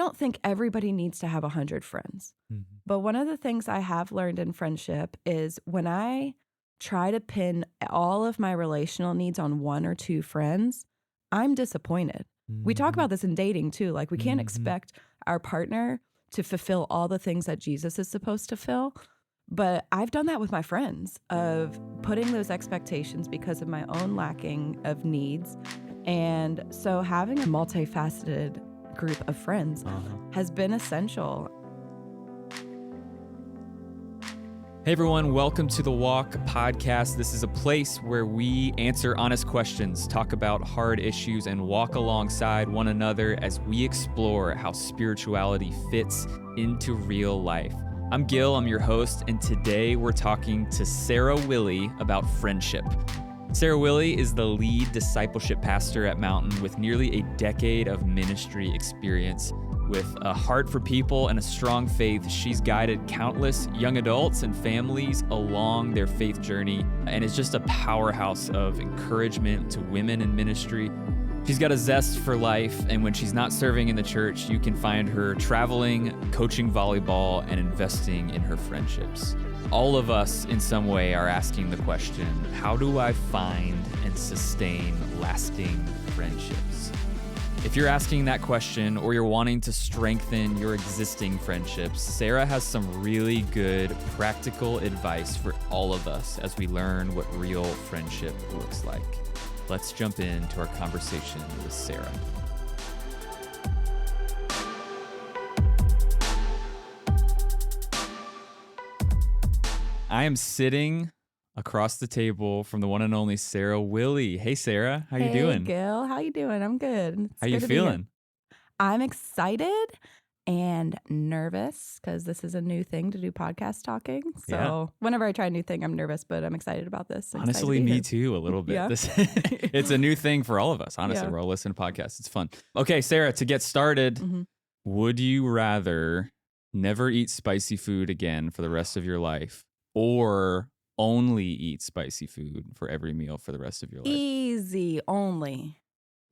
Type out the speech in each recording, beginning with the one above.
don't think everybody needs to have 100 friends. Mm-hmm. But one of the things I have learned in friendship is when I try to pin all of my relational needs on one or two friends, I'm disappointed. We talk about this in dating too. Like we can't expect our partner to fulfill all the things that Jesus is supposed to fill. But I've done that with my friends of putting those expectations because of my own lacking of needs. And so having a multifaceted group of friends has been essential. Hey everyone, welcome to TheWalk podcast. This is a place where we answer honest questions, talk about hard issues, and walk alongside one another as we explore how spirituality fits into real life. I'm Gil, I'm your host, and today we're talking to Sarah Willey about friendship. Sarah Willey is the lead discipleship pastor at Mountain with nearly a decade of ministry experience. With a heart for people and a strong faith, she's guided countless young adults and families along their faith journey and is just a powerhouse of encouragement to women in ministry. She's got a zest for life, and when she's not serving in the church, you can find her traveling, coaching volleyball, and investing in her friendships. All of us in some way are asking the question, how do I find and sustain lasting friendships? If you're asking that question or you're wanting to strengthen your existing friendships, Sarah has some really good practical advice for all of us as we learn what real friendship looks like. Let's jump into our conversation with Sarah. I am sitting across the table from the one and only Sarah Willey. Hey, Sarah. How you doing? Hey, Gil. How you doing? I'm good. How you feeling? I'm excited and nervous because this is a new thing to do podcast talking. So whenever I try a new thing, I'm nervous, but I'm excited about this. Honestly, me too, a little bit. Yeah. It's a new thing for all of us. Honestly, we're all listening to podcasts. It's fun. Okay, Sarah, to get started, would you rather never eat spicy food again for the rest of your life or only eat spicy food for every meal for the rest of your life? Easy, only.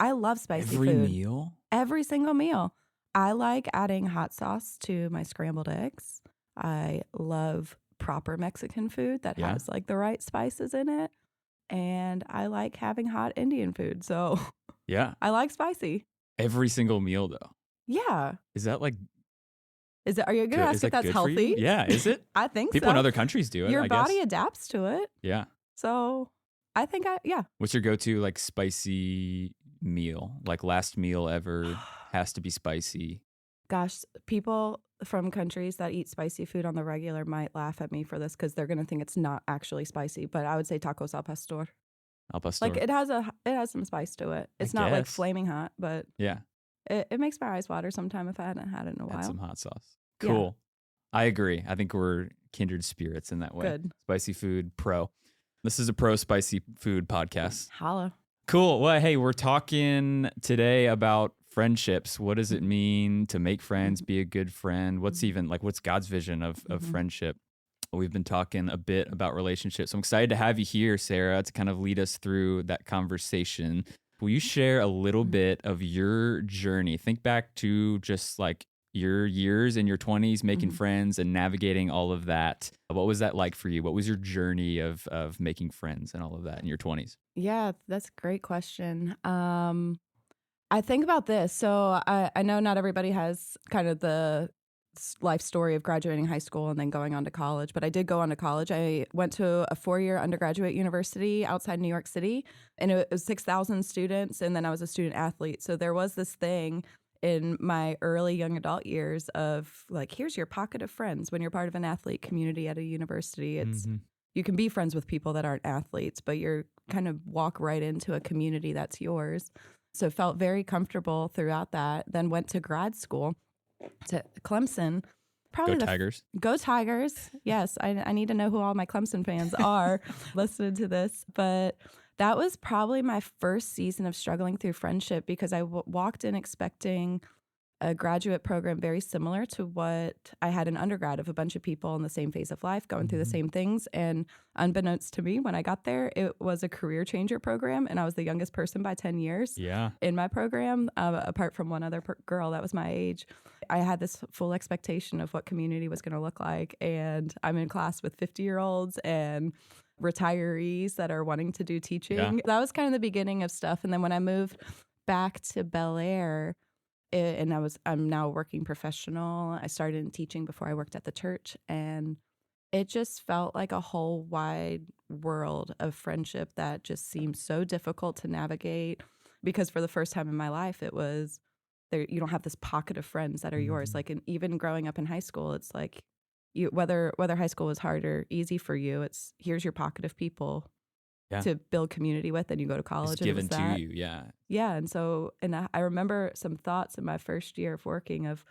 I love spicy food. Every meal? Every single meal. I like adding hot sauce to my scrambled eggs. I love proper Mexican food that has like the right spices in it. And I like having hot Indian food. So I like spicy. Every single meal though? Yeah. Is that like... Are you going to ask if that's healthy? Yeah, is it? I think People in other countries do it, Your I body guess. adapts to it. Yeah. So I think What's your go-to like spicy meal? Like last meal ever has to be spicy. Gosh, people from countries that eat spicy food on the regular might laugh at me for this because they're going to think it's not actually spicy. But I would say tacos al pastor. Al pastor. Like it has some spice to it. It's not like flaming hot, but it makes my eyes water sometime if I hadn't had it in a while. Add some hot sauce. Cool. I agree. I think we're kindred spirits in that way. Good. Spicy food pro. This is a pro spicy food podcast. Holla. Cool. Well, hey, we're talking today about friendships. What does it mean to make friends, be a good friend? What's God's vision of friendship? We've been talking a bit about relationships. I'm excited to have you here, Sarah, to kind of lead us through that conversation. Will you share a little bit of your journey? Think back to just like your years in your 20s, making friends and navigating all of that. What was that like for you? What was your journey of making friends and all of that in your 20s? Yeah, that's a great question. I think about this. So I know not everybody has kind of the life story of graduating high school and then going on to college, but I did go on to college. I went to a 4-year undergraduate university outside New York City, and it was 6,000 students, and then I was a student athlete. So there was this thing in my early young adult years of like, here's your pocket of friends. When you're part of an athlete community at a university, it's you can be friends with people that aren't athletes, but you're kind of walk right into a community that's yours. So felt very comfortable throughout that. Then went to grad school to Clemson. Probably Go Tigers. Go Tigers. Yes, I need to know who all my Clemson fans are listening to this. But that was probably my first season of struggling through friendship because I walked in expecting a graduate program very similar to what I had in undergrad, of a bunch of people in the same phase of life going through the same things. And unbeknownst to me, when I got there, it was a career changer program. And I was the youngest person by 10 years in my program, apart from one other girl that was my age. I had this full expectation of what community was going to look like. And I'm in class with 50-year-olds and retirees that are wanting to do teaching. Yeah. That was kind of the beginning of stuff. And then when I moved back to Bel Air, and I'm now a working professional. I started in teaching before I worked at the church, and it just felt like a whole wide world of friendship that just seemed so difficult to navigate, because for the first time in my life, it was there. You don't have this pocket of friends that are yours. Like, and even growing up in high school, it's like whether high school was hard or easy for you, it's here's your pocket of people to build community with, and you go to college. It's given to you, Yeah, and I remember some thoughts in my first year of working of,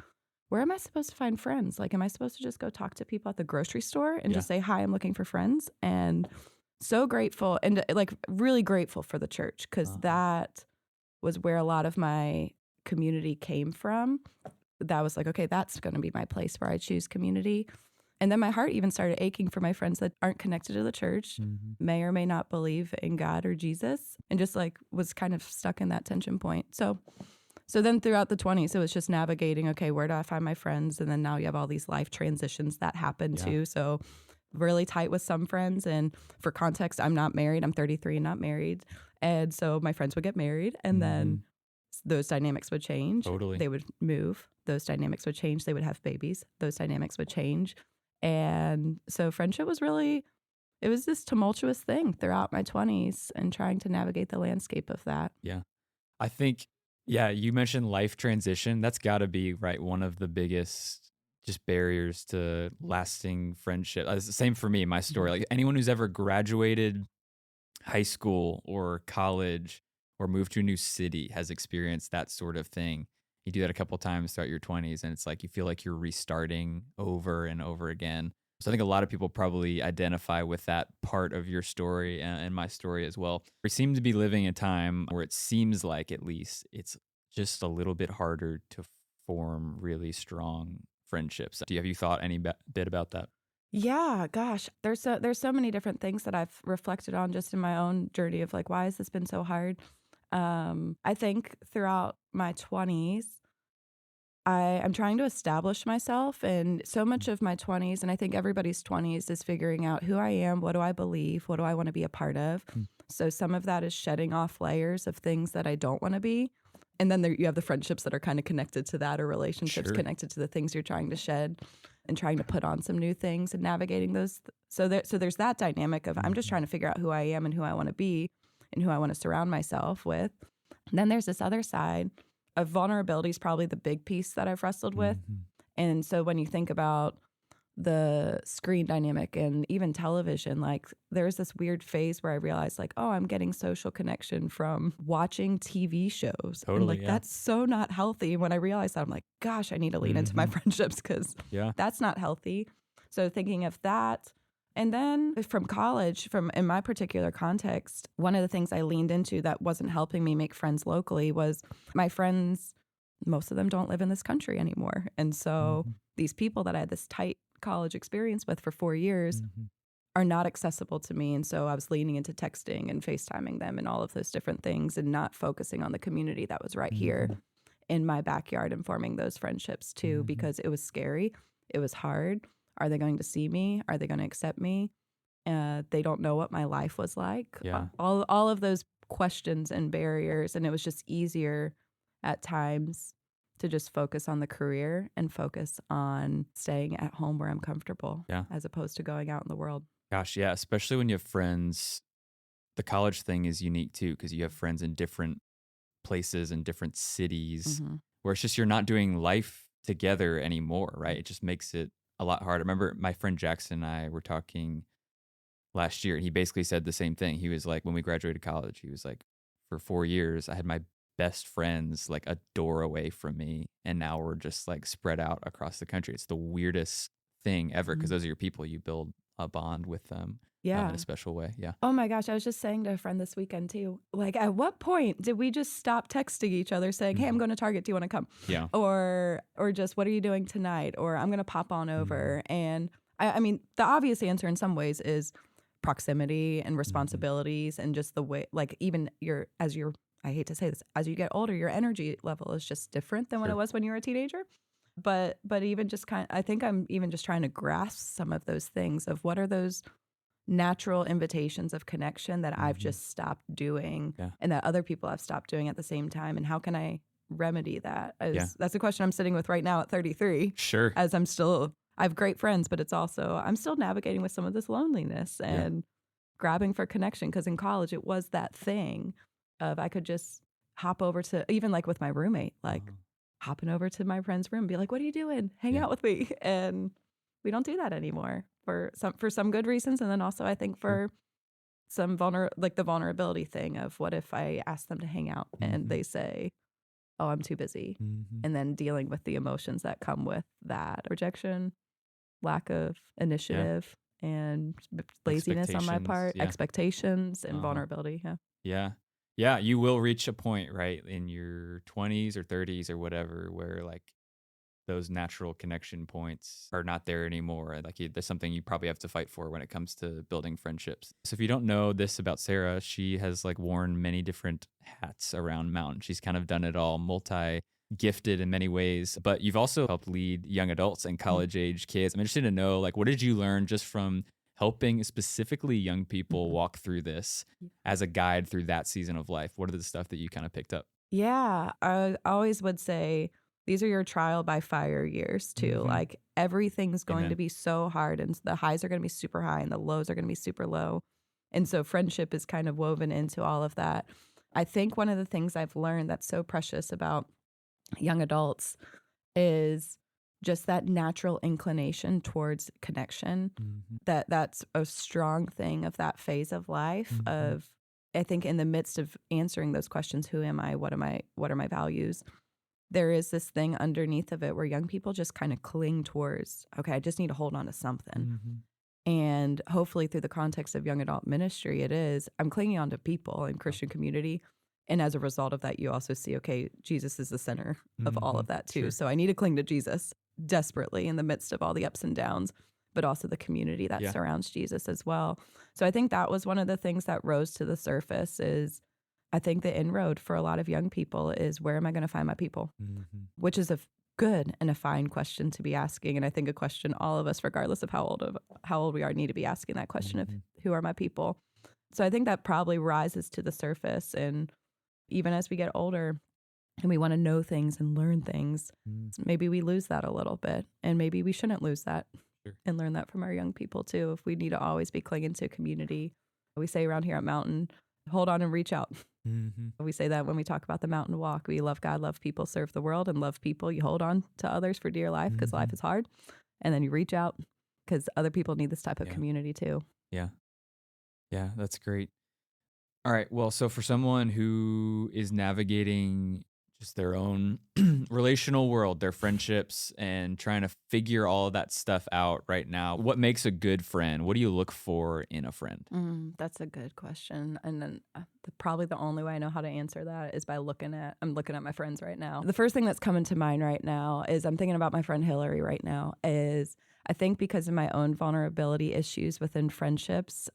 where am I supposed to find friends? Like, am I supposed to just go talk to people at the grocery store and just say, hi, I'm looking for friends? And so grateful, and like really grateful for the church, because that was where a lot of my community came from. That was like, okay, that's going to be my place where I choose community. And then my heart even started aching for my friends that aren't connected to the church, may or may not believe in God or Jesus, and just like was kind of stuck in that tension point. So then throughout the 20s, it was just navigating, okay, where do I find my friends? And then now you have all these life transitions that happen too. So really tight with some friends. And for context, I'm not married. I'm 33 and not married. And so my friends would get married, and then those dynamics would change. Totally. They would move. Those dynamics would change. They would have babies. Those dynamics would change. And so friendship was it was this tumultuous thing throughout my 20s, and trying to navigate the landscape of that. Yeah. I think, you mentioned life transition. That's got to be one of the biggest just barriers to lasting friendship. It's the same for me, my story. Like, anyone who's ever graduated high school or college or moved to a new city has experienced that sort of thing. You do that a couple times throughout your 20s, and it's like you feel like you're restarting over and over again. So I think a lot of people probably identify with that part of your story and my story as well. We seem to be living a time where it seems like, at least, it's just a little bit harder to form really strong friendships. Have you thought any bit about that? Yeah, gosh, there's so many different things that I've reflected on just in my own journey of like, why has this been so hard? I think throughout my 20s, I'm trying to establish myself, and so much of my 20s, and I think everybody's 20s, is figuring out who I am, what do I believe, what do I want to be a part of. So some of that is shedding off layers of things that I don't want to be. And then you have the friendships that are kind of connected to that, or relationships connected to the things you're trying to shed, and trying to put on some new things and navigating those. So there's that dynamic of, I'm just trying to figure out who I am and who I want to be and who I want to surround myself with. And then there's this other side of vulnerability, is probably the big piece that I've wrestled with. And so when you think about the screen dynamic and even television, like, there's this weird phase where I realized, like, oh, I'm getting social connection from watching TV shows. Totally, and like, that's so not healthy. And when I realized that, I'm like, gosh, I need to lean into my friendships, because that's not healthy. So thinking of that. And then from college, in my particular context, one of the things I leaned into that wasn't helping me make friends locally was my friends, most of them don't live in this country anymore. And so these people that I had this tight college experience with for 4 years are not accessible to me. And so I was leaning into texting and FaceTiming them and all of those different things, and not focusing on the community that was right here in my backyard, and forming those friendships too, because it was scary. It was hard. Are they going to see me? Are they going to accept me? They don't know what my life was like. All of those questions and barriers. And it was just easier at times to just focus on the career and focus on staying at home where I'm comfortable, as opposed to going out in the world. Gosh, yeah, especially when you have friends. The college thing is unique too, because you have friends in different places and different cities, where it's just, you're not doing life together anymore, right? It just makes it a lot harder. I remember my friend Jackson and I were talking last year, and he basically said the same thing. He was like, when we graduated college, he was like, for 4 years, I had my best friends like a door away from me, and now we're just like spread out across the country. It's the weirdest thing ever, because those are your people. You build a bond with them. Yeah. in a special way. Yeah. Oh my gosh, I was just saying to a friend this weekend too, like at what point did we just stop texting each other saying, "Hey, I'm going to Target, do you want to come?" Yeah. Or just, "What are you doing tonight?" Or, "I'm going to pop on over." And I mean, the obvious answer in some ways is proximity and responsibilities and just the way, like even I hate to say this, as you get older, your energy level is just different than when it was when you were a teenager. But even just I think I'm even just trying to grasp some of those things of what are those natural invitations of connection that I've just stopped doing and that other people have stopped doing at the same time. And how can I remedy that? That's a question I'm sitting with right now at 33. Sure. As I have great friends, but it's also, I'm still navigating with some of this loneliness and grabbing for connection. Because in college, it was that thing of I could just hop over to, even like with my roommate, like hopping over to my friend's room, be like, "What are you doing? Hang out with me." And we don't do that anymore for some good reasons. And then also I think for some like the vulnerability thing of what if I ask them to hang out and they say, "Oh, I'm too busy." And then dealing with the emotions that come with that rejection, lack of initiative and laziness on my part, expectations and vulnerability. Yeah. Yeah. Yeah. You will reach a point, right, in your 20s or 30s or whatever, where like those natural connection points are not there anymore. Like there's something you probably have to fight for when it comes to building friendships. So if you don't know this about Sarah, she has like worn many different hats around Mountain. She's kind of done it all, multi-gifted in many ways, but you've also helped lead young adults and college age kids. I'm interested to know, like, what did you learn just from helping specifically young people walk through this as a guide through that season of life? What are the stuff that you kind of picked up? Yeah, I always would say these are your trial by fire years too. Like everything's going to be so hard and the highs are going to be super high and the lows are going to be super low. And so friendship is kind of woven into all of that. I think one of the things I've learned that's so precious about young adults is just that natural inclination towards connection. That's a strong thing of that phase of life of, I think in the midst of answering those questions, who am I? What are my values? There is this thing underneath of it where young people just kind of cling towards, okay, I just need to hold on to something. And hopefully through the context of young adult ministry, I'm clinging on to people and Christian community. And as a result of that, you also see, okay, Jesus is the center of all of that too. So I need to cling to Jesus desperately in the midst of all the ups and downs, but also the community that surrounds Jesus as well. So I think that was one of the things that rose to the surface is, I think the inroad for a lot of young people is, where am I going to find my people? Which is a good and a fine question to be asking. And I think a question all of us, regardless of how old we are, need to be asking that question of who are my people? So I think that probably rises to the surface. And even as we get older and we want to know things and learn things, maybe we lose that a little bit. And maybe we shouldn't lose that and learn that from our young people too. If we need to always be clinging to community, we say around here at Mountain, hold on and reach out. We say that when we talk about the Mountain Walk. We love God, love people, serve the world, and love people. You hold on to others for dear life because life is hard. And then you reach out because other people need this type of community too. Yeah. Yeah, that's great. All right. Well, so for someone who is navigating just their own relational world, their friendships, and trying to figure all of that stuff out right now, what makes a good friend? What do you look for in a friend? That's a good question. And then probably the only way I know how to answer that is by I'm looking at my friends right now. The first thing that's coming to mind right now is, I'm thinking about my friend Hillary right now, is I think because of my own vulnerability issues within friendships,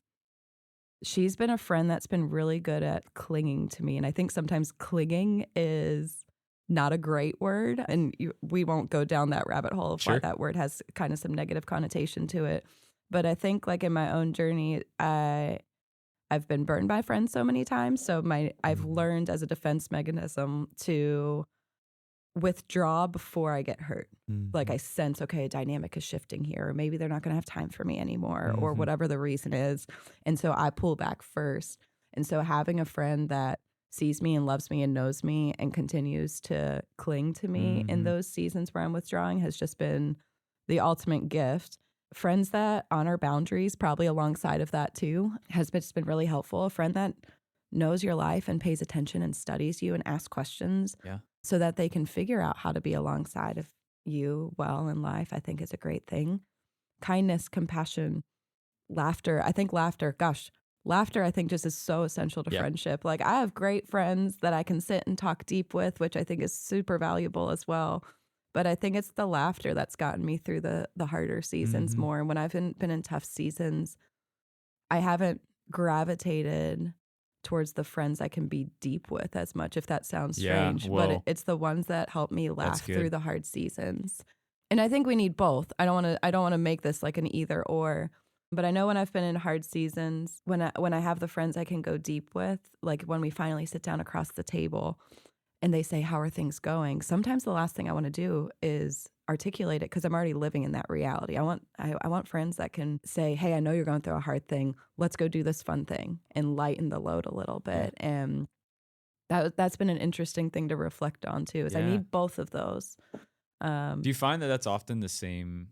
she's been a friend that's been really good at clinging to me. And I think sometimes clinging is not a great word. And we won't go down that rabbit hole of why that word has kind of some negative connotation to it. But I think like in my own journey, I've been burned by friends so many times. So I've learned as a defense mechanism to withdraw before I get hurt. Like I sense, okay, a dynamic is shifting here, or maybe they're not going to have time for me anymore, or whatever the reason is. And so I pull back first. And so having a friend that sees me and loves me and knows me and continues to cling to me in those seasons where I'm withdrawing has just been the ultimate gift. Friends that honor boundaries, probably alongside of that too, has just been really helpful. A friend that knows your life and pays attention and studies you and asks questions so that they can figure out how to be alongside of you well in life, I think is a great thing. Kindness, compassion, laughter. I think laughter, I think just is so essential to Yeah. friendship. Like I have great friends that I can sit and talk deep with, which I think is super valuable as well. But I think it's the laughter that's gotten me through the harder seasons more. And when I've been in tough seasons, I haven't gravitated towards the friends I can be deep with as much, if that sounds strange. But it's the ones that help me laugh through the hard seasons. And I think we need both. I don't want to make this like an either or. But I know when I've been in hard seasons, when I have the friends I can go deep with, like when we finally sit down across the table and they say, how are things going? Sometimes the last thing I want to do is articulate it because I'm already living in that reality. I want friends that can say, hey, I know you're going through a hard thing. Let's go do this fun thing and lighten the load a little bit. Yeah. And that's been an interesting thing to reflect on too, is I need both of those. Do you find that that's often the same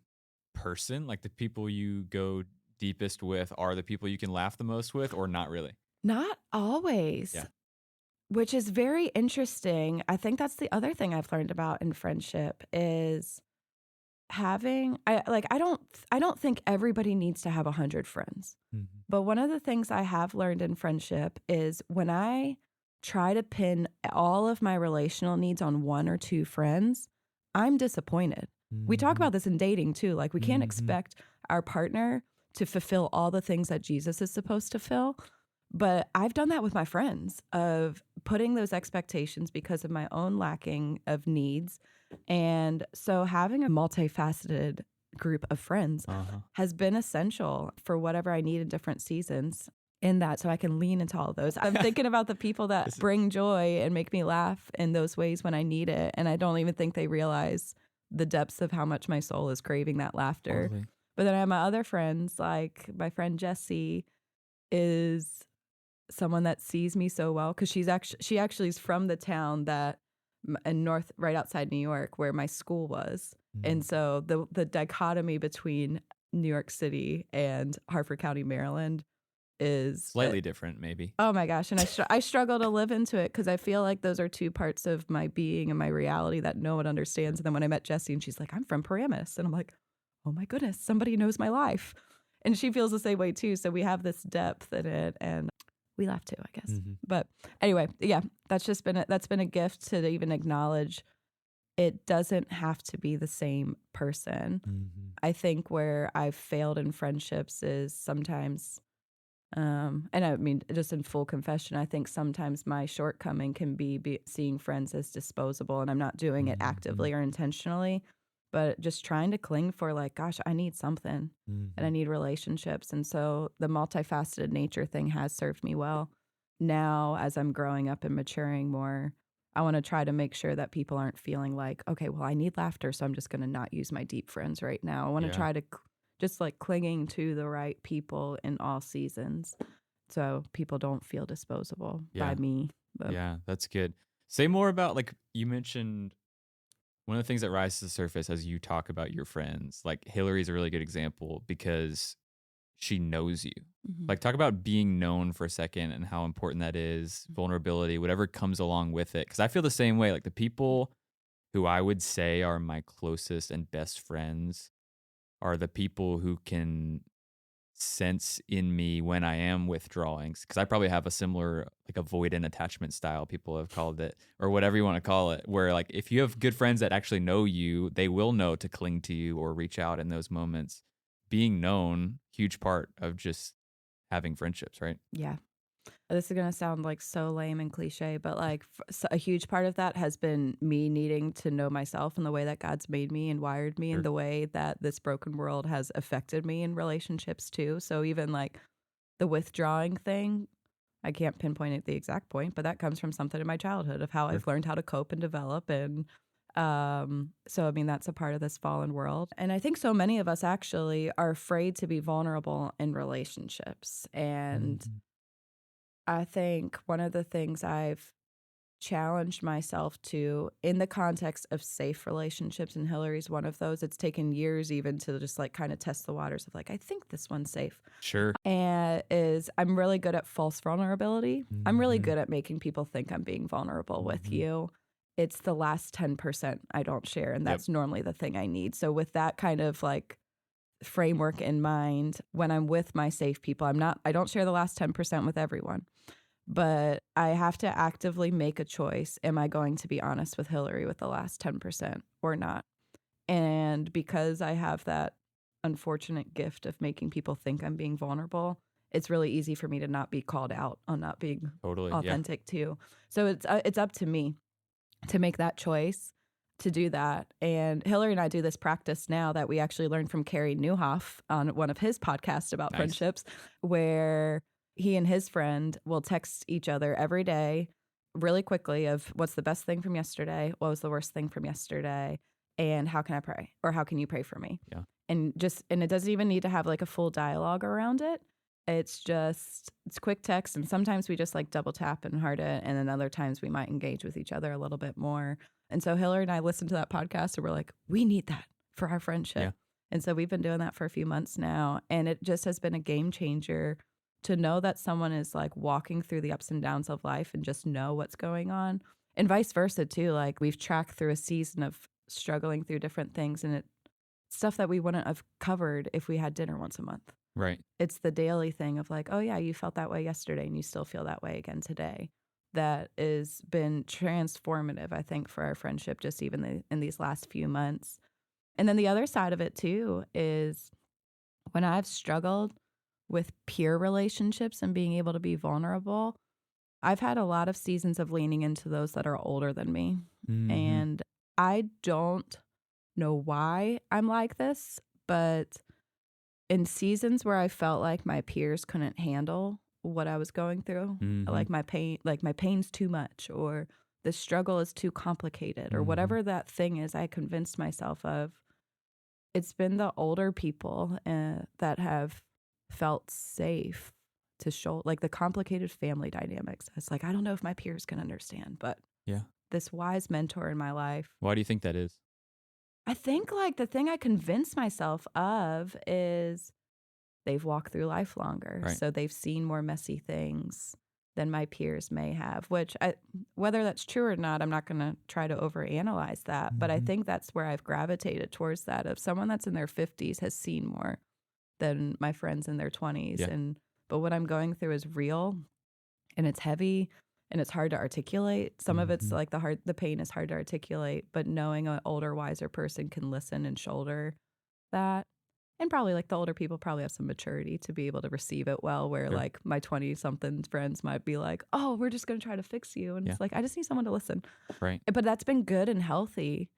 person? Like the people you go deepest with are the people you can laugh the most with, or not really? Not always. Yeah. Which is very interesting. I think that's the other thing I've learned about in friendship is having, I don't think everybody needs to have 100 friends. Mm-hmm. But one of the things I have learned in friendship is when I try to pin all of my relational needs on one or two friends, I'm disappointed. Mm-hmm. We talk about this in dating too. Like we can't expect our partner to fulfill all the things that Jesus is supposed to fill. But I've done that with my friends, of putting those expectations because of my own lacking of needs. And so having a multifaceted group of friends has been essential for whatever I need in different seasons in that, so I can lean into all of those. I'm thinking about the people that bring joy and make me laugh in those ways when I need it. And I don't even think they realize the depths of how much my soul is craving that laughter. Totally. But then I have my other friends, like my friend Jessie is someone that sees me so well because she actually is from the town that in right outside New York where my school was. And so the dichotomy between New York City and Harford County, Maryland is slightly different, maybe. Oh my gosh. And I struggle to live into it because I feel like those are two parts of my being and my reality that no one understands. And then when I met Jessie and she's like, I'm from Paramus. And I'm like, oh my goodness, somebody knows my life. And she feels the same way too. So we have this depth in it and we laugh too, I guess. Mm-hmm. But anyway, yeah, that's been a gift to even acknowledge it doesn't have to be the same person. Mm-hmm. I think where I've failed in friendships is sometimes, and I mean, just in full confession, I think sometimes my shortcoming can be seeing friends as disposable, and I'm not doing it actively or intentionally, but just trying to cling for like, gosh, I need something and I need relationships. And so the multifaceted nature thing has served me well. Now, as I'm growing up and maturing more, I want to try to make sure that people aren't feeling like, okay, well, I need laughter, so I'm just going to not use my deep friends right now. I want to try to just like clinging to the right people in all seasons so people don't feel disposable by me. But. Yeah, that's good. Say more about, like, you mentioned one of the things that rises to the surface as you talk about your friends. Like Hillary's a really good example because she knows you. Mm-hmm. Like, talk about being known for a second and how important that is, vulnerability, whatever comes along with it. Because I feel the same way. Like the people who I would say are my closest and best friends are the people who can sense in me when I am withdrawing. Because I probably have a similar, like, avoidant attachment style, people have called it, or whatever you want to call it, where like if you have good friends that actually know you, they will know to cling to you or reach out in those moments. Being known, huge part of just having friendships, right? Yeah. This is going to sound like so lame and cliche, but like a huge part of that has been me needing to know myself and the way that God's made me and wired me, and the way that this broken world has affected me in relationships too. So even like the withdrawing thing, I can't pinpoint at the exact point, but that comes from something in my childhood of how I've learned how to cope and develop. And so, I mean, that's a part of this fallen world. And I think so many of us actually are afraid to be vulnerable in relationships. And I think one of the things I've challenged myself to in the context of safe relationships, and Hillary's one of those, it's taken years even to just like kind of test the waters of like, I think this one's safe. Sure. And is I'm really good at false vulnerability. I'm really good at making people think I'm being vulnerable with you. It's the last 10% I don't share, and that's normally the thing I need. So with that kind of like framework in mind when I'm with my safe people. I don't share the last 10% with everyone, but I have to actively make a choice. Am I going to be honest with Hillary with the last 10% or not? And because I have that unfortunate gift of making people think I'm being vulnerable, it's really easy for me to not be called out on not being Totally. authentic too. So it's up to me to make that choice to do that. And Hillary and I do this practice now that we actually learned from Carey Nieuwhof on one of his podcasts about friendships, where he and his friend will text each other every day really quickly of what's the best thing from yesterday, what was the worst thing from yesterday, and how can I pray, or how can you pray for me? Yeah. And it doesn't even need to have like a full dialogue around it. It's quick text, and sometimes we just like double tap and heart it, and then other times we might engage with each other a little bit more. And so Hillary and I listened to that podcast, and we're like, we need that for our friendship. Yeah. And so we've been doing that for a few months now, and it just has been a game changer to know that someone is like walking through the ups and downs of life and just know what's going on, and vice versa too. Like we've tracked through a season of struggling through different things, and it's stuff that we wouldn't have covered if we had dinner once a month. Right. It's the daily thing of like, oh yeah, you felt that way yesterday and you still feel that way again today. That has been transformative, I think, for our friendship, just even in these last few months. And then the other side of it too is when I've struggled with peer relationships and being able to be vulnerable, I've had a lot of seasons of leaning into those that are older than me. Mm-hmm. And I don't know why I'm like this, but in seasons where I felt like my peers couldn't handle what I was going through, like my pain's too much, or the struggle is too complicated, or whatever that thing is I convinced myself of, it's been the older people that have felt safe to show, like the complicated family dynamics. It's like, I don't know if my peers can understand, but this wise mentor in my life. Why do you think that is? I think like the thing I convinced myself of is they've walked through life longer. Right. So they've seen more messy things than my peers may have, which whether that's true or not, I'm not going to try to overanalyze that. But I think that's where I've gravitated towards that, of someone that's in their 50s has seen more than my friends in their 20s. Yeah. But what I'm going through is real, and it's heavy, and it's hard to articulate. Some of it's like the pain is hard to articulate, but knowing an older, wiser person can listen and shoulder that. And probably like the older people probably have some maturity to be able to receive it well, where like my 20-something friends might be like, oh, we're just going to try to fix you. And it's like, I just need someone to listen. Right. But that's been good and healthy.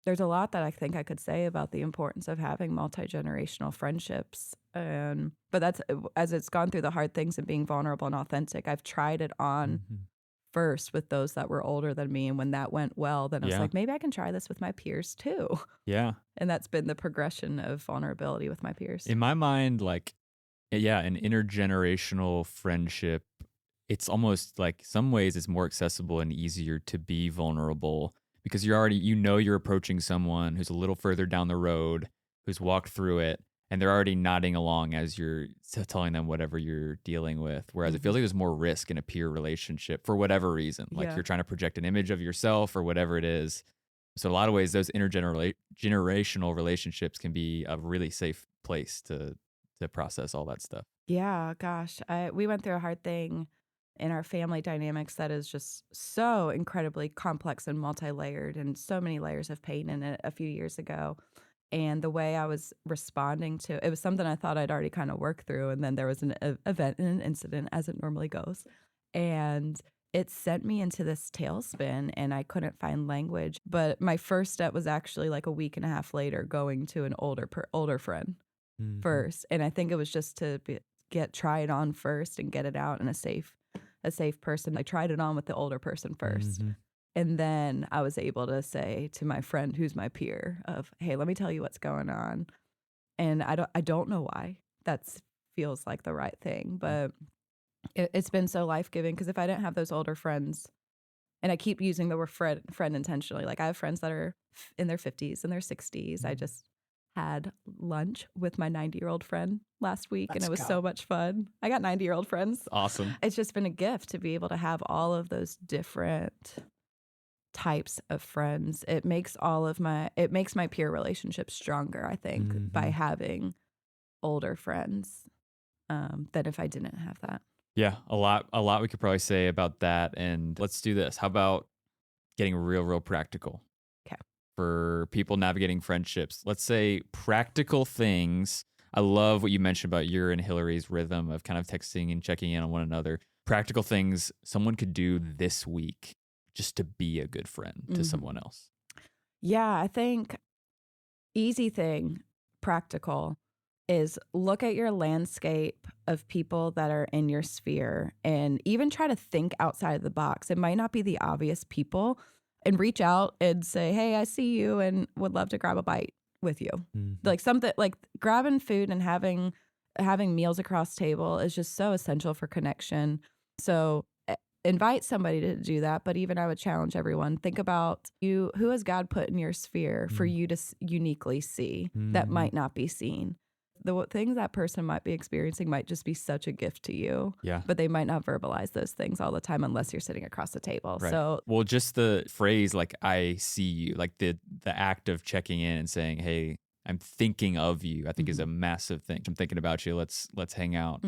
There's a lot that I think I could say about the importance of having multi-generational friendships. But that's, as it's gone through the hard things and being vulnerable and authentic, I've tried it on first with those that were older than me. And when that went well, then I was like, maybe I can try this with my peers too. Yeah. And that's been the progression of vulnerability with my peers. In my mind, like, an intergenerational friendship, it's almost like some ways it's more accessible and easier to be vulnerable because you're approaching someone who's a little further down the road, who's walked through it, and they're already nodding along as you're telling them whatever you're dealing with. Whereas it feels like there's more risk in a peer relationship for whatever reason. Like you're trying to project an image of yourself or whatever it is. So a lot of ways, those intergenerational relationships can be a really safe place to process all that stuff. Yeah, gosh. We went through a hard thing in our family dynamics that is just so incredibly complex and multi-layered, and so many layers of pain in it a few years ago. And the way I was responding to it was something I thought I'd already kind of worked through. And then there was an event and an incident, as it normally goes. And it sent me into this tailspin, and I couldn't find language. But my first step was actually like a week and a half later going to an older friend first. And I think it was just to try it on first and get it out in a safe person. I tried it on with the older person first. And then I was able to say to my friend, who's my peer, of, hey, let me tell you what's going on. And I don't know why that feels like the right thing, but it's been so life-giving, because if I didn't have those older friends, and I keep using the word friend intentionally, like I have friends that are in their 50s and their 60s. I just had lunch with my 90-year-old friend last week, and it was so much fun. I got 90-year-old friends. Awesome. It's just been a gift to be able to have all of those different types of friends. It makes my peer relationships stronger, I think, by having older friends than if I didn't have that. Yeah, a lot we could probably say about that. And let's do this. How about getting real practical? Okay. For people navigating friendships, let's say practical things. I love what you mentioned about your and Hillary's rhythm of kind of texting and checking in on one another. Practical things someone could do this week just to be a good friend to someone else. Yeah, I think easy thing, practical, is look at your landscape of people that are in your sphere and even try to think outside of the box. It might not be the obvious people, and reach out and say, hey, I see you and would love to grab a bite with you. Like something like grabbing food and having meals across table is just so essential for connection. So invite somebody to do that. But even I would challenge everyone, think about who has God put in your sphere for you to uniquely see that might not be seen. The things that person might be experiencing might just be such a gift to you. Yeah. But they might not verbalize those things all the time unless you're sitting across the table. Right. So, well, just the phrase, like, I see you, like the act of checking in and saying, hey, I'm thinking of you, I think is a massive thing. I'm thinking about you. Let's hang out.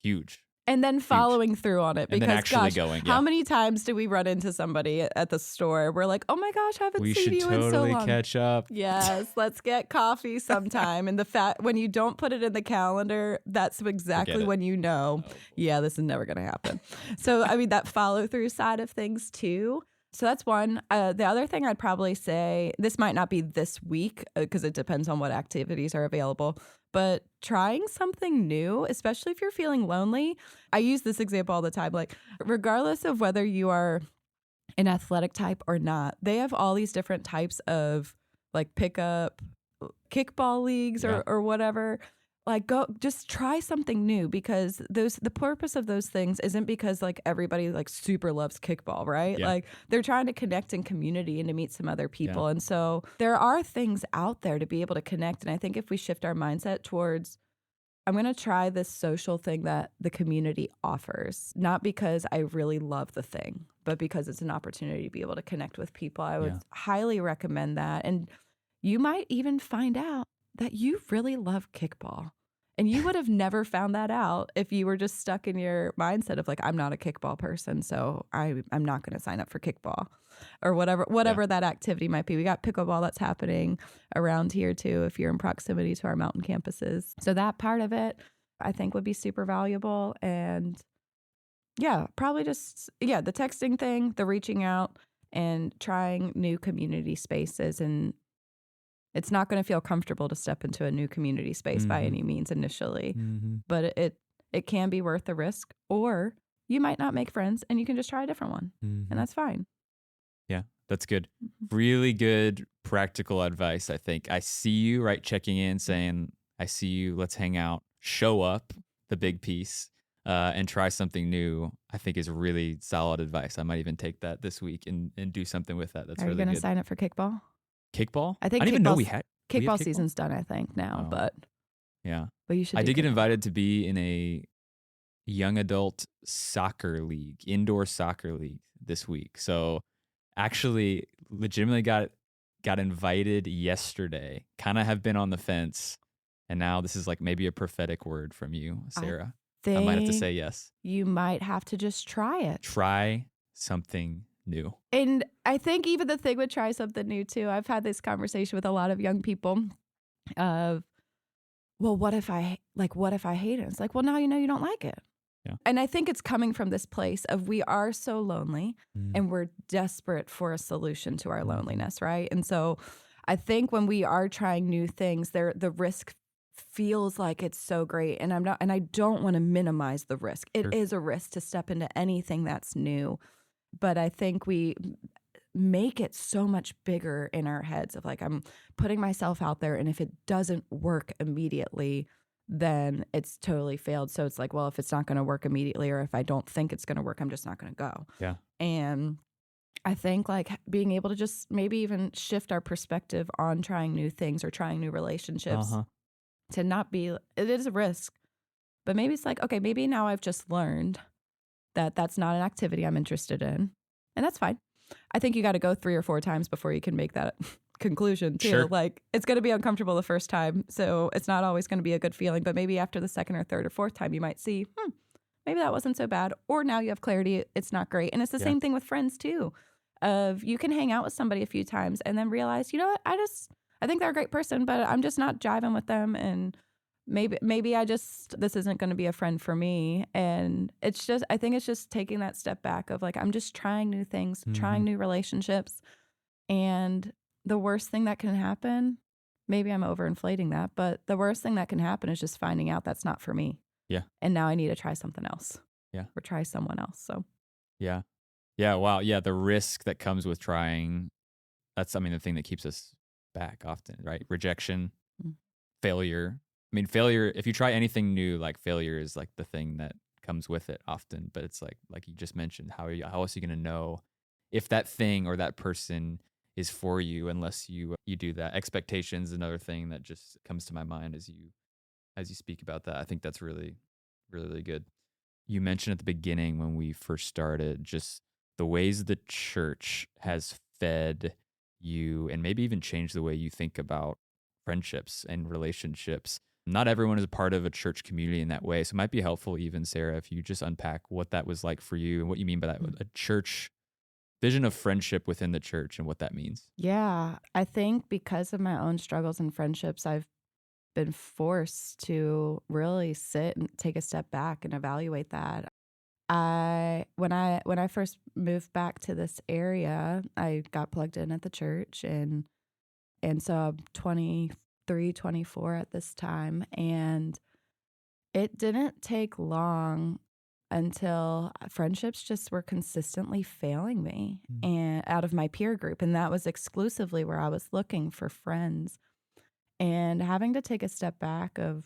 Huge. And then following through on it, And because then actually gosh, going, how many times do we run into somebody at the store? We're like, oh my gosh, haven't we seen should you in so totally long. catch up. Yes, let's get coffee sometime. And when you don't put it in the calendar, that's exactly when you know, yeah, this is never going to happen. So, I mean, that follow through side of things too. So that's one. The other thing I'd probably say, this might not be this week because it depends on what activities are available, but trying something new, especially if you're feeling lonely. I use this example all the time. Like, regardless of whether you are an athletic type or not, they have all these different types of like pickup kickball leagues or whatever. Like, go just try something new, because the purpose of those things isn't because like everybody like super loves kickball, right? Yeah. Like, they're trying to connect in community and to meet some other people. And so there are things out there to be able to connect. And I think if we shift our mindset towards, I'm going to try this social thing that the community offers, not because I really love the thing, but because it's an opportunity to be able to connect with people, I would highly recommend that. And you might even find out that you really love kickball. And you would have never found that out if you were just stuck in your mindset of like, I'm not a kickball person, so I'm not going to sign up for kickball or whatever that activity might be. We got pickleball that's happening around here too, if you're in proximity to our mountain campuses. So that part of it, I think, would be super valuable. And probably just, the texting thing, the reaching out and trying new community spaces. And it's not going to feel comfortable to step into a new community space by any means initially, but it can be worth the risk, or you might not make friends and you can just try a different one, and that's fine. Yeah, that's good. Really good practical advice, I think. I see you, right? Checking in, saying, I see you, let's hang out. Show up, the big piece, and try something new, I think is really solid advice. I might even take that this week and do something with that. That's Are you really going to good. sign up for kickball? Kickball? I think I didn't even know we had kickball season's done, I think, now, but you should. I did get invited to be in a young adult soccer league, indoor soccer league this week. So actually legitimately got invited yesterday, kind of have been on the fence. And now this is like maybe a prophetic word from you, Sarah. I might have to say yes. You might have to just try it. Try something new. And I think even the thing with try something new too, I've had this conversation with a lot of young people of, well, what if I hate it? It's like, well, now you know you don't like it. Yeah. And I think it's coming from this place of we are so lonely and we're desperate for a solution to our loneliness, right? And so I think when we are trying new things, the risk feels like it's so great. And I don't want to minimize the risk. It is a risk to step into anything that's new. But I think we make it so much bigger in our heads of like, I'm putting myself out there, and if it doesn't work immediately, then it's totally failed. So it's like, well, if it's not going to work immediately, or if I don't think it's going to work, I'm just not going to go. Yeah. And I think like being able to just maybe even shift our perspective on trying new things or trying new relationships to not be, it is a risk, but maybe it's like, okay, maybe now I've just learned that that's not an activity I'm interested in, and that's fine. I think you got to go 3 or 4 times before you can make that conclusion too. Sure. Like it's going to be uncomfortable the first time. So it's not always going to be a good feeling, but maybe after the second or third or fourth time, you might see, maybe that wasn't so bad. Or now you have clarity. It's not great. And it's the same thing with friends too. You can hang out with somebody a few times and then realize, you know what, I think they're a great person, but I'm just not jiving with them. And maybe this isn't going to be a friend for me. And I think it's just taking that step back of like, I'm just trying new things, trying new relationships. And the worst thing that can happen, maybe I'm overinflating that, but the worst thing that can happen is just finding out that's not for me. Yeah. And now I need to try something else. Yeah. Or try someone else. So. Yeah. Yeah. Wow. Yeah. The risk that comes with trying, that's, the thing that keeps us back often, right? Rejection, failure. Failure, if you try anything new, like failure is like the thing that comes with it often. But it's like you just mentioned, how else are you going to know if that thing or that person is for you unless you do that? Expectations, another thing that just comes to my mind as you speak about that. I think that's really, really, really good. You mentioned at the beginning when we first started, just the ways the church has fed you and maybe even changed the way you think about friendships and relationships. Not everyone is a part of a church community in that way. So it might be helpful even, Sarah, if you just unpack what that was like for you and what you mean by that, a church vision of friendship within the church and what that means. Yeah, I think because of my own struggles and friendships, I've been forced to really sit and take a step back and evaluate that. When I first moved back to this area, I got plugged in at the church and so I'm 23, 24 at this time, and it didn't take long until friendships just were consistently failing me and out of my peer group, and that was exclusively where I was looking for friends. And having to take a step back of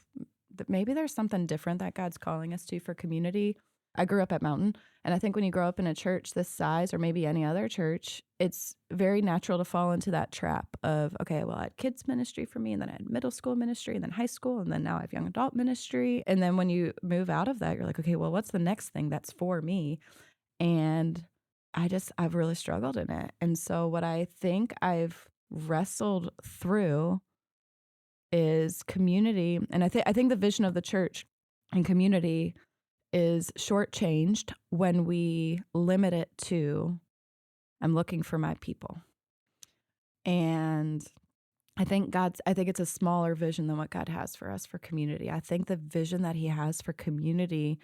maybe there's something different that God's calling us to for community. I grew up at Mountain, and I think when you grow up in a church this size or maybe any other church, it's very natural to fall into that trap of, okay, well, I had kids ministry for me, and then I had middle school ministry, and then high school, and then now I have young adult ministry. And then when you move out of that, you're like, okay, well, what's the next thing that's for me? And I've really struggled in it. And so what I think I've wrestled through is community. And I think the vision of the church and community is shortchanged when we limit it to, I'm looking for my people. And I think it's a smaller vision than what God has for us for community. I think the vision that he has for community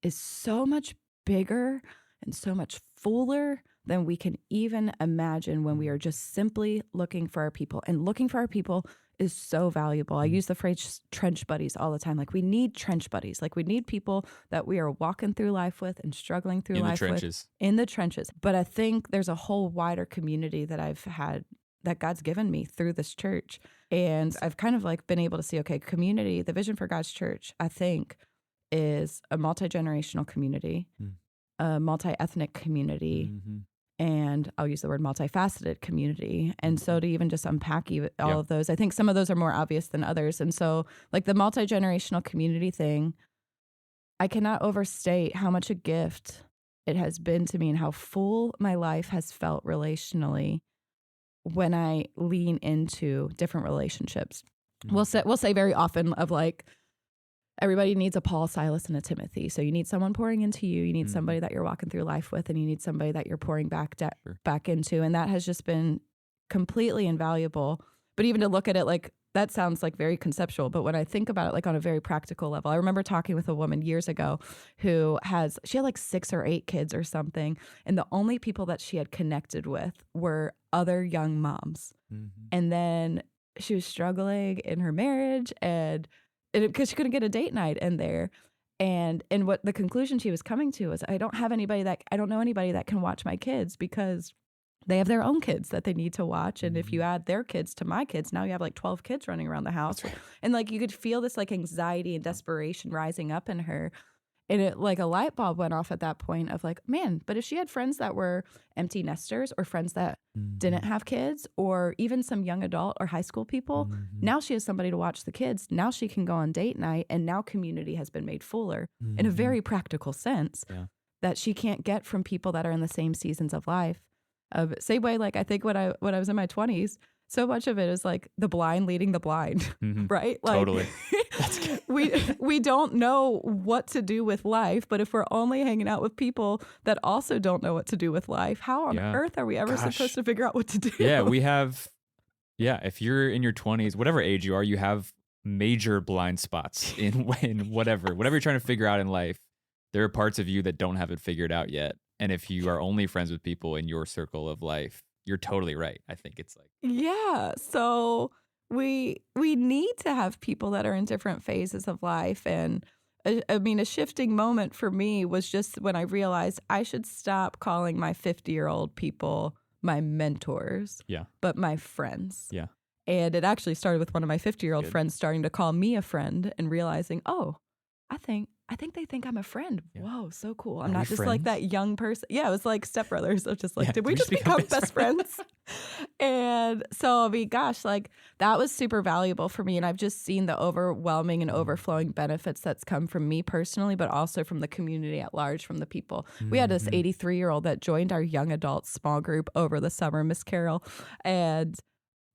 is so much bigger and so much fuller than we can even imagine when we are just simply looking for our people. And looking for our people is so valuable. I use the phrase trench buddies all the time. Like, we need trench buddies. Like, we need people that we are walking through life with and struggling through life with in the trenches. But I think there's a whole wider community that I've had that God's given me through this church. And I've kind of like been able to see, okay, community, the vision for God's church, I think, is a multi-generational community, a multi-ethnic community, and I'll use the word multifaceted community. And so to even just unpack all of those, I think some of those are more obvious than others. And so like the multi-generational community thing, I cannot overstate how much a gift it has been to me and how full my life has felt relationally when I lean into different relationships. We'll say very often of like, everybody needs a Paul, Silas, and a Timothy. So you need someone pouring into you. You need somebody that you're walking through life with, and you need somebody that you're pouring back into. And that has just been completely invaluable. But even to look at it like, that sounds like very conceptual. But when I think about it like on a very practical level, I remember talking with a woman years ago who she had like 6 or 8 kids or something. And the only people that she had connected with were other young moms. And then she was struggling in her marriage and because she couldn't get a date night in there. And what the conclusion she was coming to was, I don't know anybody that can watch my kids because they have their own kids that they need to watch. And if you add their kids to my kids, now you have like 12 kids running around the house. Right. And like you could feel this like anxiety and desperation rising up in her. And it like a light bulb went off at that point of like, man, but if she had friends that were empty nesters or friends that didn't have kids or even some young adult or high school people, now she has somebody to watch the kids. Now she can go on date night, and now community has been made fuller in a very practical sense that she can't get from people that are in the same seasons of life. Same way, like I think when I was in my 20s, so much of it is like the blind leading the blind, right? Like, Totally. we don't know what to do with life, but if we're only hanging out with people that also don't know what to do with life, how on earth are we ever supposed to figure out what to do? If you're in your 20s, whatever age you are, you have major blind spots in whatever you're trying to figure out in life. There are parts of you that don't have it figured out yet. And if you are only friends with people in your circle of life, you're totally right. I think it's like, yeah. So we need to have people that are in different phases of life. And a shifting moment for me was just when I realized I should stop calling my 50-year-old people my mentors, but my friends. Yeah. And it actually started with one of my 50-year-old friends starting to call me a friend and realizing, oh, I think they think I'm a friend. Yeah. Whoa, so cool. I'm not just friends? Like that young person. Yeah, it was like stepbrothers. Of just like, did we just become best friends? And so, like that was super valuable for me. And I've just seen the overwhelming and overflowing benefits that's come from me personally, but also from the community at large, from the people. We had this 83-year-old that joined our young adult small group over the summer, Miss Carol. And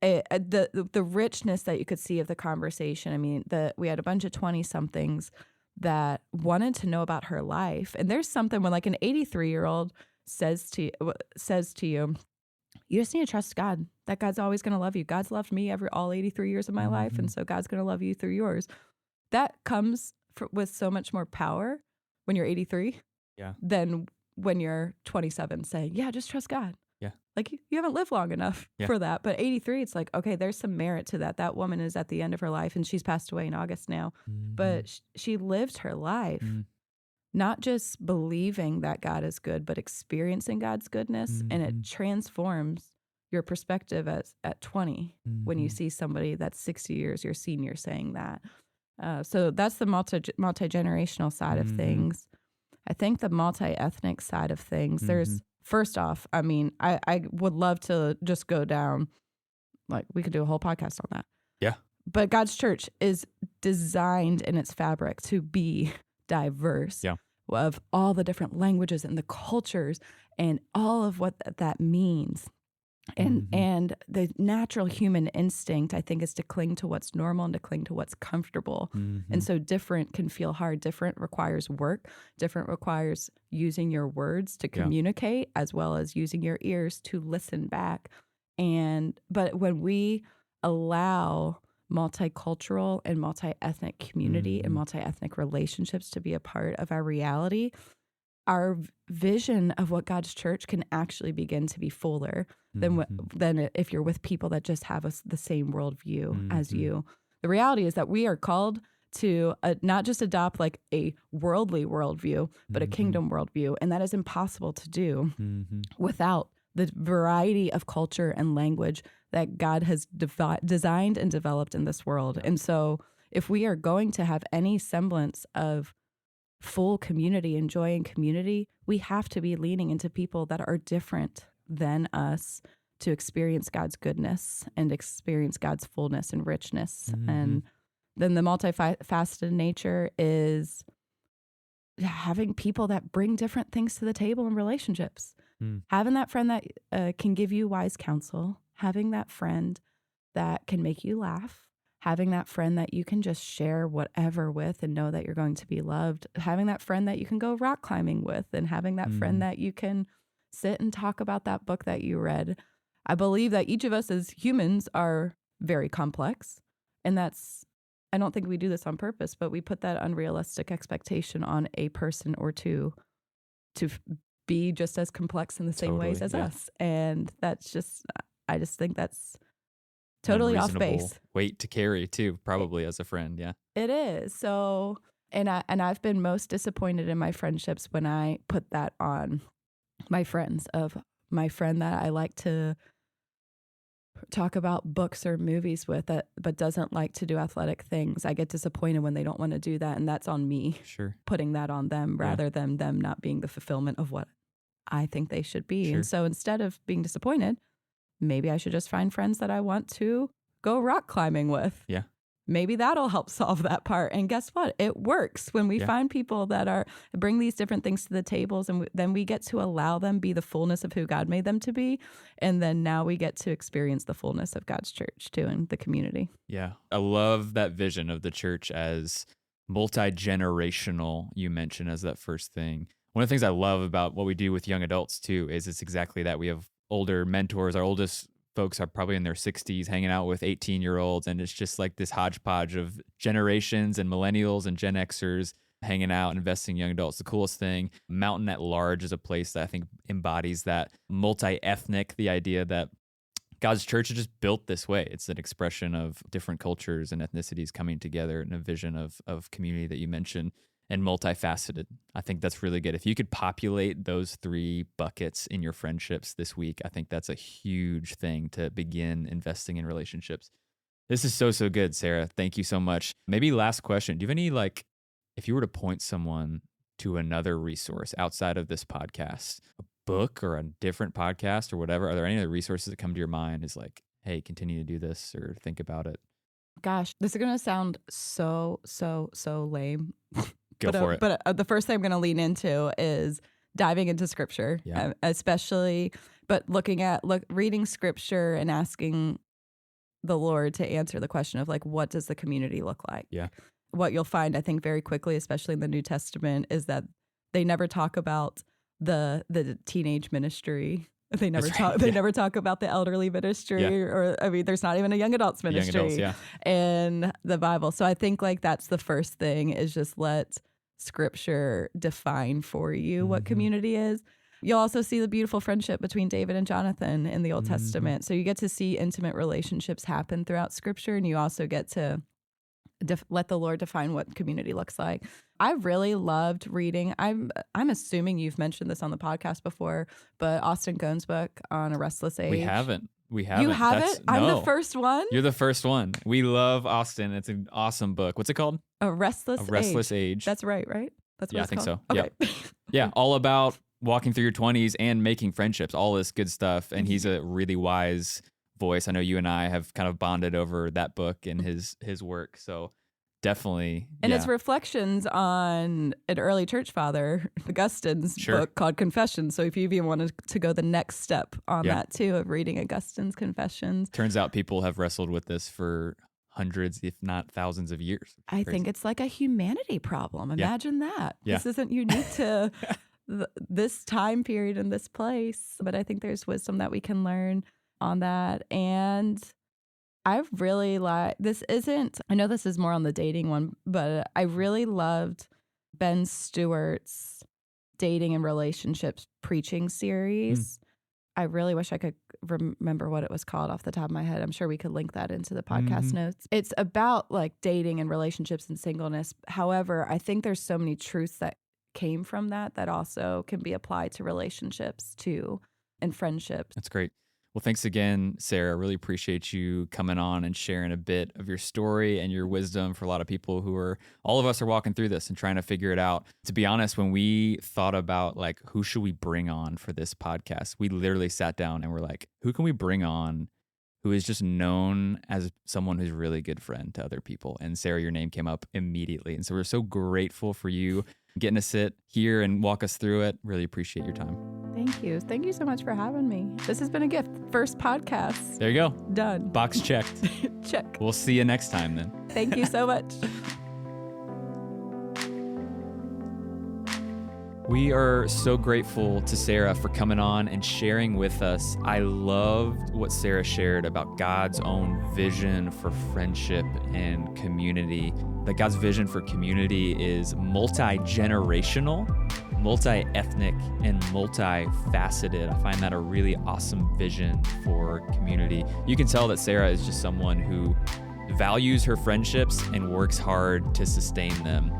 the richness that you could see of the conversation. We had a bunch of 20-somethings that wanted to know about her life. And there's something when like an 83-year-old says to you, you just need to trust God, that God's always going to love you. God's loved me all 83 years of my life. And so God's going to love you through yours. That comes with so much more power when you're 83 than when you're 27 saying, yeah, just trust God. Yeah. Like you haven't lived long enough for that. But 83, it's like, okay, there's some merit to that. That woman is at the end of her life and she's passed away in August now. But she lived her life, not just believing that God is good, but experiencing God's goodness. And it transforms your perspective at 20 when you see somebody that's 60 years, your senior, saying that. So that's the multi-generational side of things. I think the multi-ethnic side of things, there's, first off, I would love to just go down, like we could do a whole podcast on that. Yeah. But God's church is designed in its fabric to be diverse of all the different languages and the cultures and all of what that means. And the natural human instinct, I think, is to cling to what's normal and to cling to what's comfortable. And so different can feel hard. Different requires work. Different requires using your words to communicate as well as using your ears to listen back. But when we allow multicultural and multi-ethnic community and multi-ethnic relationships to be a part of our reality, our vision of what God's church can actually begin to be fuller than if you're with people that just have the same worldview as you. The reality is that we are called to not just adopt like a worldly worldview, but a kingdom worldview. And that is impossible to do without the variety of culture and language that God has designed and developed in this world. And so if we are going to have any semblance of full community and joy and community, we have to be leaning into people that are different than us to experience God's goodness and experience God's fullness and richness. And then the multifaceted nature is having people that bring different things to the table in relationships. Having that friend that can give you wise counsel, having that friend that can make you laugh, having that friend that you can just share whatever with and know that you're going to be loved, having that friend that you can go rock climbing with, and having that friend that you can sit and talk about that book that you read. I believe that each of us as humans are very complex, and I don't think we do this on purpose, but we put that unrealistic expectation on a person or two to be just as complex in the same ways as us. And that's just, I just think that's totally off base. Weight to carry too, probably as a friend. Yeah, it is. So, and I've been most disappointed in my friendships when I put that on my friends, of my friend that I like to talk about books or movies with, but doesn't like to do athletic things. I get disappointed when they don't want to do that. And that's on me putting that on them rather than them not being the fulfillment of what I think they should be. And so instead of being disappointed, maybe I should just find friends that I want to go rock climbing with. Yeah. maybe that'll help solve that part. And guess what? It works when we find people that bring these different things to the tables, and then we get to allow them be the fullness of who God made them to be. And then now we get to experience the fullness of God's church too in the community. Yeah. I love that vision of the church as multi-generational, you mentioned as that first thing. One of the things I love about what we do with young adults too is it's exactly that. We have older mentors. Our oldest folks are probably in their 60s hanging out with 18-year-olds, and it's just like this hodgepodge of generations and millennials and Gen Xers hanging out and investing in young adults. The coolest thing. Mountain at large is a place that I think embodies that multi-ethnic, the idea that God's church is just built this way. It's an expression of different cultures and ethnicities coming together in a vision of community that you mentioned, and multifaceted. I think that's really good. If you could populate those 3 buckets in your friendships this week, I think that's a huge thing to begin investing in relationships. This is so good, Sarah. Thank you so much. Maybe last question. Do you have any, if you were to point someone to another resource outside of this podcast, a book or a different podcast or whatever, are there any other resources that come to your mind as hey, continue to do this or think about it? Gosh, this is going to sound so lame. Go for it. But the first thing I'm going to lean into is diving into scripture, especially, but reading scripture and asking the Lord to answer the question of what does the community look like? Yeah. What you'll find, I think, very quickly, especially in the New Testament, is that they never talk about the teenage ministry. They never talk about the elderly ministry, or there's not even a young adults ministry in the Bible. So I think that's the first thing, is just let scripture define for you what community is. You'll also see the beautiful friendship between David and Jonathan in the Old Testament. So you get to see intimate relationships happen throughout scripture, and you also get to let the Lord define what community looks like. I really loved reading. I'm assuming you've mentioned this on the podcast before, but Austin Cohn's book on A Restless Age. We haven't. You haven't? I'm the first one? You're the first one. We love Austin. It's an awesome book. What's it called? A Restless Age. That's right? That's what I think called? So. Okay. Yeah, all about walking through your 20s and making friendships, all this good stuff. And he's a really wise voice. I know you and I have kind of bonded over that book and his work. So definitely. And it's reflections on an early church father, Augustine's book called Confessions. So if you even wanted to go the next step on that too, of reading Augustine's Confessions. Turns out people have wrestled with this for hundreds, if not thousands of years. I think it's like a humanity problem. Imagine that. This isn't unique to this time period and this place, but I think there's wisdom that we can learn on that. And I really I know this is more on the dating one, but I really loved Ben Stewart's dating and relationships preaching series. I really wish I could remember what it was called off the top of my head. I'm sure we could link that into the podcast notes. It's about dating and relationships and singleness. However, I think there's so many truths that came from that also can be applied to relationships too, and friendships. That's great. Well, thanks again, Sarah. I really appreciate you coming on and sharing a bit of your story and your wisdom for a lot of people all of us are walking through this and trying to figure it out. To be honest, when we thought about who should we bring on for this podcast, we literally sat down and were who can we bring on who is just known as someone who's a really good friend to other people? And Sarah, your name came up immediately. And so we're so grateful for you getting to sit here and walk us through it. Really appreciate your time. Thank you. Thank you so much for having me. This has been a gift. First podcast. There you go. Done. Box checked. Check. We'll see you next time then. Thank you so much. We are so grateful to Sarah for coming on and sharing with us. I loved what Sarah shared about God's own vision for friendship and community. That God's vision for community is multi-generational, multi-ethnic, and multifaceted. I find that a really awesome vision for community. You can tell that Sarah is just someone who values her friendships and works hard to sustain them.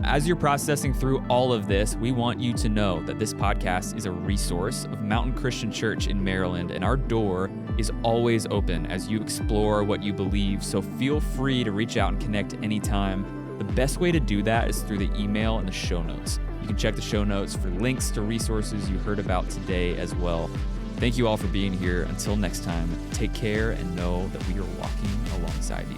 As you're processing through all of this, we want you to know that this podcast is a resource of Mountain Christian Church in Maryland, and our door is always open as you explore what you believe, so feel free to reach out and connect anytime. The best way to do that is through the email in the show notes. You can check the show notes for links to resources you heard about today as well. Thank you all for being here. Until next time, take care and know that we are walking alongside you.